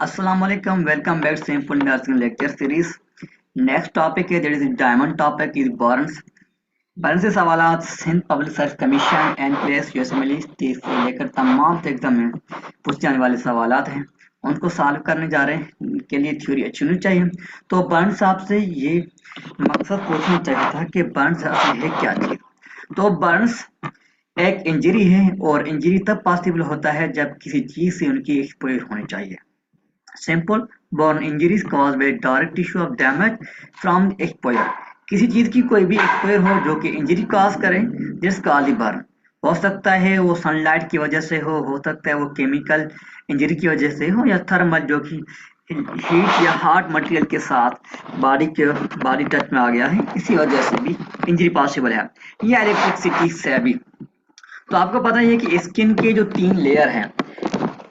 Assalamualaikum. Welcome back to Simple Nursing Lecture Series. Next topic है that is diamond topic is burns. Burn से सवालात Sindh public service commission NPS USMLE से लेकर तमाम exam में पूछे जाने वाले सवालात हैं उनको सॉल्व करने जा रहे हैं। के लिए थ्योरी अच्छी होनी चाहिए। तो बर्न साहब से ये मकसद पूछना चाहिए था कि बर्न असल है क्या चीज। तो बर्न्स एक इंजरी है और इंजरी तब पॉसिबल होता है जब किसी चीज से उनकी एक्सपोजर होनी चाहिए। Simple burn injuries cause by direct tissue of damage from exposure. किसी चीज की कोई भी एक्सपोजर हो जो कि इंजरी कॉज करे, दिस कॉल्ड बर्न। हो सकता है वो सनलाइट की वजह से हो सकता है वो केमिकल इंजरी की वजह से हो, या थर्मल जो कि हीट या हार्ड मटेरियल के साथ बॉडी टच में आ गया है, इसी वजह से भी इंजरी पॉसिबल है, या इलेक्ट्रिसिटी से भी। तो आपको पता है कि स्किन के जो 3 लेयर हैं,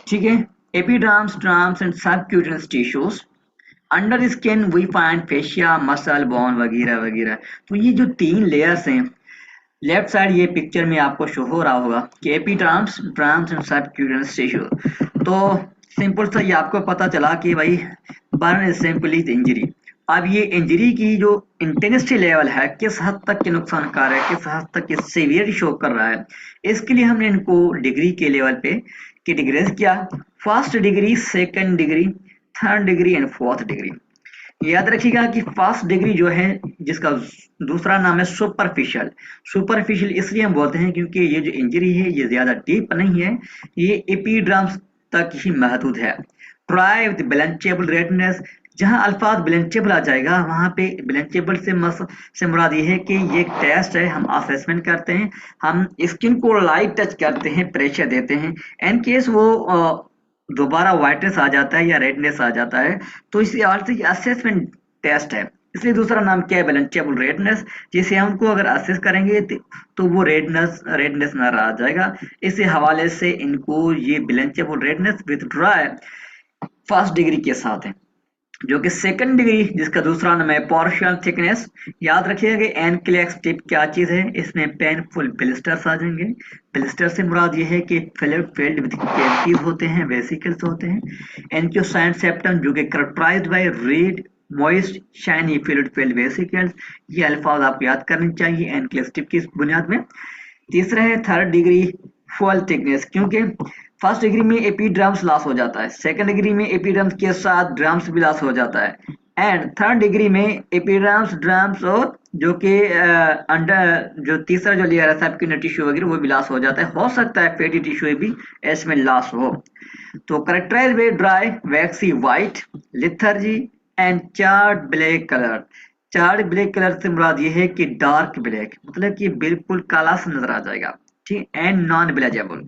ठीक है, epidermis, dermis and subcutaneous tissues. Under skin we find fascia, muscle, bone वगैरह वगैरह। तो ये जो 3 लेयर्स हैं, लेफ्ट साइड ये पिक्चर में आपको शो हो रहा होगा कि एपिडर्म्स, डर्म्स एंड सबक्यूटेनियस टिश्यू। तो सिंपल सा ये आपको पता चला कि भाई बर्न इज सिंपली इंजरी। अब ये इंजरी की जो इंटेंसिटी लेवल है, किस हद तक के नुकसानकार है, किस हद तक के सीवियर शो कर रहा है, इसके लिए हमने इनको डिग्री के लेवल पे कैटेगराइज किया। First degree, second degree, third degree and fourth degree. याद रखिएगा कि फर्स्ट डिग्री जो है, जिसका दूसरा नाम है सुपरफिशियल। सुपरफिशियल इसलिए हम बोलते हैं क्योंकि ये जो इंजरी है ये ज्यादा डीप नहीं है, ये एपिडर्म्स तक ही महदूद है। Dry with blanchable redness. जहां अल्फाज ब्लंचेबल आ जाएगा वहां पे ब्लंचेबल से मुराद ये है कि ये एक टेस्ट है, हम असेसमेंट करते हैं, हम स्किन को लाइट टच करते हैं, प्रेशर देते हैं। इन केस वो दोबारा व्हाइटनेस आ जाता है या रेडनेस आ जाता है तो इसी अर्थ से असेसमेंट टेस्ट है, इसलिए दूसरा नाम क्या है, ब्लंचेबल रेडनेस। जिसे हमको अगर असेस करेंगे तो वो रेडनेस नजर आ जाएगा। इसी हवाले से इनको ये blanchable redness with dry first degree के साथ है। जो कि सेकंड डिग्री जिसका दूसरा नाम है पार्शियल थिकनेस। याद रखिएगा कि एनक्लेक्स टिप क्या चीज है, इसमें पेनफुल ब्लिस्टर्स आ जाएंगे। ब्लिस्टर से मुराद ये है कि फ्लूइड फिल्ड विद कैविटीज होते हैं, वेसिकल्स होते हैं। एंक्योसाइन सेप्टम जो कि characterised by red moist shiny fluid filled vesicles. ये अल्फाज आपको याद करने चाहिए एनक्लेक्स टिप की बुनियाद में। तीसरा है थर्ड डिग्री फुल थिकनेस, क्योंकि फर्स्ट डिग्री में एपीड्रम्स लॉस हो जाता है, सेकंड डिग्री में एपीड्रम्स के साथ ड्रम्स भी लॉस हो जाता है, एंड थर्ड डिग्री में एपीड्रम्स, ड्रम्स और जो कि अंडर जो तीसरा जो लेयर है सबक्यूटेनियस टिश्यू वगैरह वो भी लॉस हो जाता है। हो सकता है फैटी टिश्यू भी इसमें लॉस हो। तो characterize by dry waxy white leathery and charred black colour. Charred black colour से मुराद ये है कि डार्क ब्लैक, मतलब कि बिल्कुल काला सा नजर आ जाएगा, ठीक। एंड नॉन ब्लेजेबल,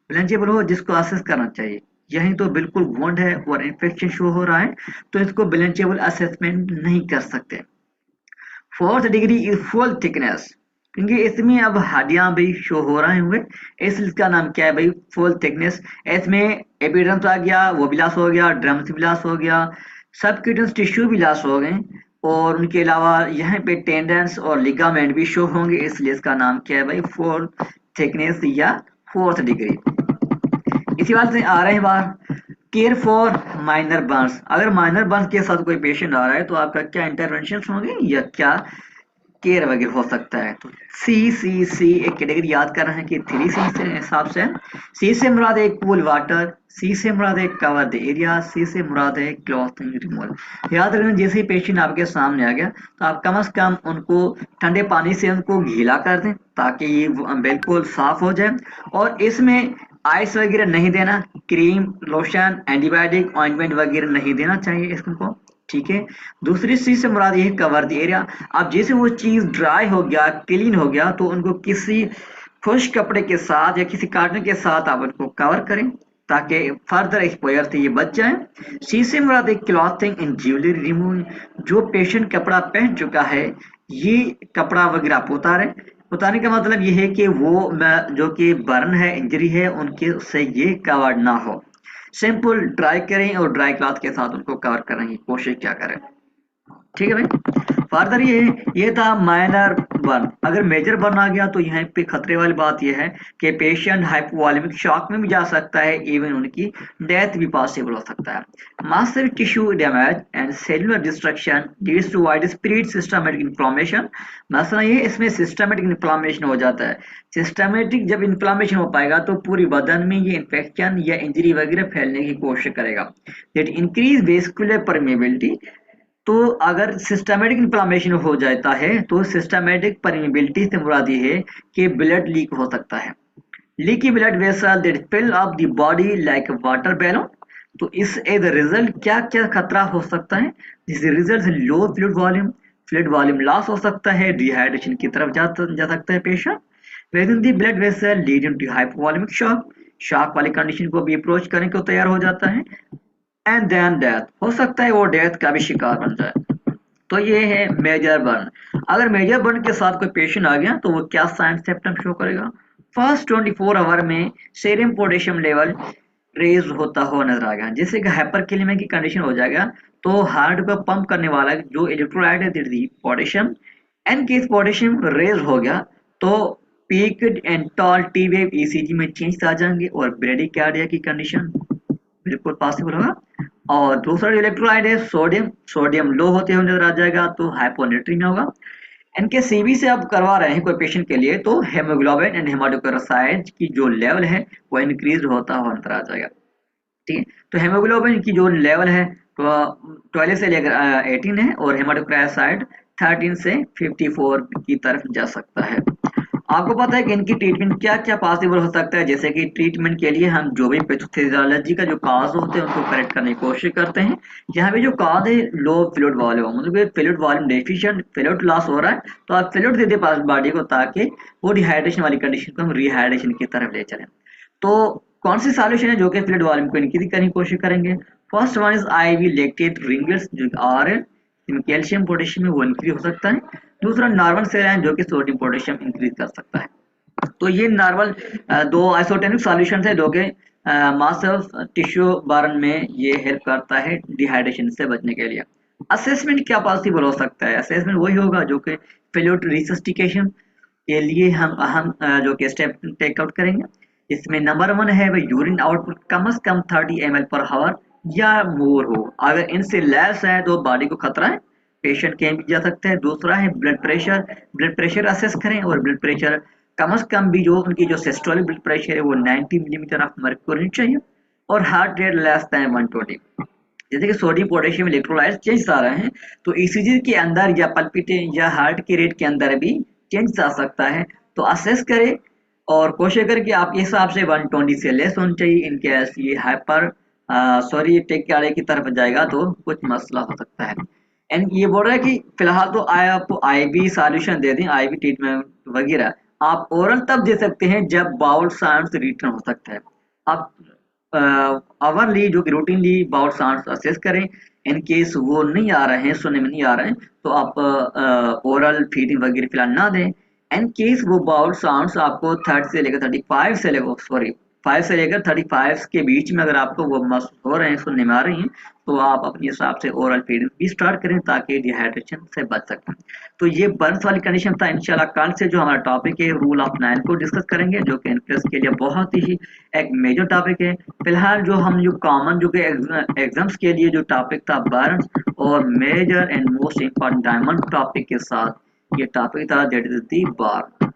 ब्लेजेबल हो जिसको असेस करना चाहिए। यही तो बिल्कुल वुंड है और इन्फेक्शन शो हो रहा है तो इसको ब्लेजेबल असेसमेंट नहीं कर सकते। Fourth degree is full thickness, क्योंकि इसमें अब हड्डियां भी शो हो रहे होंगे, इसलिए इसका नाम क्या है भाई, फुल थिकनेस। इसमें एपिडर्म्स आ गया, वो भी लॉस हो गया, ड्रम्स भी लॉस हो गया, सबक्यूटेनियस टिश्यू भी लॉस हो गए, और उनके अलावा यहाँ पे टेंडेंस और लिगामेंट भी शो होंगे, इसलिए इसका नाम क्या है भाई, फोर्थ थिकनेस या फोर्थ डिग्री। इसी बात से आ रहे हैं बाहर केयर फॉर माइनर बर्न्स। अगर माइनर बर्न्स के साथ कोई पेशेंट आ रहा है तो आपका क्या इंटरवेंशन होंगे या क्या केयर वगैरह हो सकता है। तो सी एक कैटेगरी याद कर रहे हैं कि 3C से हिसाब से। सी से मुराद है कूल वाटर, सी से मुराद है कवर द एरिया, सी से मुराद है क्लॉथिंग रिमूवल। याद रखना जैसे ही पेशेंट आपके सामने आ गया तो आप कम से कम उनको ठंडे पानी से उनको गीला कर दें ताकि ये बिल्कुल साफ हो जाए। और इसमें आइस वगैरह नहीं देना, क्रीम, लोशन, एंटीबायोटिक, ऑइंटमेंट वगैरह नहीं देना चाहिए इसको, ठीक है। दूसरी चीज से मुराद ये है कवर द एरिया। अब जैसे वो चीज ड्राई हो गया, क्लीन हो गया, तो उनको किसी खुश्क कपड़े के साथ या किसी कार्टन के साथ आप उनको कवर करें ताकि फर्दर एक्सपोजर से ये बच जाए। सी से मुराद है क्लॉथिंग एंड ज्वेलरी रिमूव। जो पेशेंट कपड़ा पहन चुका है ये कपड़ा वगैरह आप उतारें। उतारने का मतलब ये है कि वो जो कि बर्न है, इंजरी है, उनके उससे ये कवर ना हो। सिंपल ड्राई करें और ड्राई क्लॉथ के साथ उनको कवर करने की कोशिश क्या करें, ठीक है भाई। फर्दर ये था माइनर बर्न। अगर मेजर बर्न आ गया तो यहाँ पे खतरे वाली बात यह है कि पेशेंट हाइपोवॉलेमिक शॉक में भी जा सकता है, इवन उनकी डेथ भी पॉसिबल हो सकता है। Massive tissue damage and cellular destruction leads to widespread systematic inflammation. मसला ये इसमें सिस्टमैटिक इन्फ्लेमेशन हो जाता है। सिस्टमैटिक जब इन्फ्लेमेशन हो पाएगा तो पूरी बदन में ये इन्फेक्शन या इंजरी वगैरह फैलने की कोशिश करेगा। That increase vascular permeability. तो अगर सिस्टमैटिक इन्फ्लेमेशन हो जाता है तो सिस्टमैटिक परमेबिलिटी से मुराद ये है कि ब्लड लीक हो सकता है। Leaky blood vessel that fill up the body like water balloon. तो इस एज रिजल्ट क्या क्या खतरा हो सकता है? जिस रिजल्ट लो फ्लूइड वॉल्यूम लॉस हो सकता है, डिहाइड्रेशन की तरफ जा सकता है patient. within the blood vessel leading to hypovolemic shock वाली कंडीशन को भी अप्रोच करने को तैयार हो जाता है। एंड देन डेथ, हो सकता है वो डेथ का भी शिकार बन जाए। तो ये है मेजर बर्न। अगर मेजर बर्न के साथ कोई पेशेंट आ गया तो वो क्या साइन सिम्टम शो करेगा? फर्स्ट 24 आवर में सीरम पोटेशियम लेवल रेज होता हुआ नजर आ गया, जिससे कि हाइपरकेलेमिया की कंडीशन हो जाएगा। तो हार्ट को पंप करने वाला जो इलेक्ट्रोलाइट है potassium, in case potassium raise हो गया तो peaked and tall T wave ECG में चेंज आ जाएंगे और ब्रेडिकार्डिया की कंडीशन बिल्कुल पॉसिबल होगा। और दूसरा जो इलेक्ट्रोलाइट है सोडियम लो होते हुए नजर आ जाएगा तो हाइपोनेट्रीमिया होगा। इनके सीबी से आप करवा रहे हैं कोई पेशेंट के लिए तो हेमोग्लोबिन एंड हेमाटोक्रोसाइड की जो लेवल है वो इंक्रीज होता हुआ नजर आ जाएगा। ठीक है, तो हेमोग्लोबिन की जो लेवल है तो 12 से लेकर 18 है और हेमाटोक्रोसाइड 13 से 54 की तरफ जा सकता है। आपको पता है कि इनकी ट्रीटमेंट क्या क्या पॉसिबल हो सकता है? जैसे कि ट्रीटमेंट के लिए हम जो भी पैथोफिजियोलॉजी का जो काज होते हैं उनको करेक्ट करने की कोशिश करते हैं। यहाँ पे जो काज है लो फ्लूइड वॉल्यूम, मतलब fluid volume deficient, fluid loss हो रहा है तो आप फ्लूइड दे दे पास बॉडी को ताकि वो डिहाइड्रेशन वाली कंडीशन को हम रिहाइड्रेशन की तरफ ले चलें। तो कौन सी सॉल्यूशन है जो कि फ्लूइड वॉल्यूम को इंक्रीज करने की कोशिश करेंगे? First one is IV lactate Ringer's जो और कैल्शियम पोटेशियम है वो इंक्रीज हो सकता है। दूसरा नॉर्मल सेलाइन जो कि सोडियम पोटेशियम इंक्रीज कर सकता है। तो ये नॉर्मल दो आइसोटोनिक सॉल्यूशंस है जो कि मासिव टिश्यू बर्न में ये हेल्प करता है डिहाइड्रेशन से बचने के लिए। असेसमेंट क्या पॉसिबल हो सकता है? असेसमेंट वही होगा जो कि फ्लूइड रिसस्टिकेशन के लिए हम जो कि स्टेप टेक आउट करेंगे। इसमें नंबर 1 है वह यूरिन आउटपुट कम से कम 30 ml पर हावर या मोर हो। अगर इनसे लेस है तो बॉडी को खतरा है, पेशेंट कहीं भी जा सकते हैं। दूसरा है ब्लड प्रेशर असेस करें और ब्लड प्रेशर कम से कम भी जो उनकी जो सिस्टोलिक ब्लड प्रेशर है वो 90 मिलीमीटर ऑफ मर्क्यूरी चाहिए और हार्ट रेट लेस देन 120। जैसे कि सोडियम पोटेशियम इलेक्ट्रोलाइट चेंज आ रहे हैं तो ईसीजी के अंदर या पल्पिटे या हार्ट के रेट के अंदर भी चेंज आ सकता है। तो असेस करें और कोशिश करें कि आपके हिसाब से 120 से लेस होनी चाहिए। इनके ऐसे ये हाइपर टेक्यार्डिया की तरफ जाएगा तो कुछ मसला हो सकता है। एंड ये बोल रहा है कि फिलहाल तो आपको आईवी सॉल्यूशन दे दें, आईवी ट्रीटमेंट वगैरह आप ओरल तब दे सकते हैं जब बाउल साउंड्स रिटर्न हो सकता है। आप आवरली जो कि रूटीनली बाउल साउंड्स असेस करें। इन केस वो नहीं आ रहे हैं, सुनने में नहीं आ रहे हैं तो आप ओरल फीडिंग वगैरह फिलहाल ना दें। इन केस वो बाउल साउंड्स आपको 30 से लेकर 35 से लेकर 5 से लेकर 35 के बीच में अगर आपको वो महसूस हो रहे हैं, सुनने में आ रही हैं तो आप अपने हिसाब से ओरल फीडिंग भी स्टार्ट करें ताकि डिहाइड्रेशन से बच सकें। तो ये बर्न्स वाली कंडीशन था। इंशाल्लाह कल से जो हमारा टॉपिक है रूल ऑफ 9 को डिस्कस करेंगे जो कि इनकेस के लिए बहुत ही एक मेजर टॉपिक है। फिलहाल जो हम जो कॉमन जो कि एग्जाम्स के लिए जो टॉपिक था बर्न्स और major and most important diamond topic के साथ ये टॉपिक था दैट इज दी बार।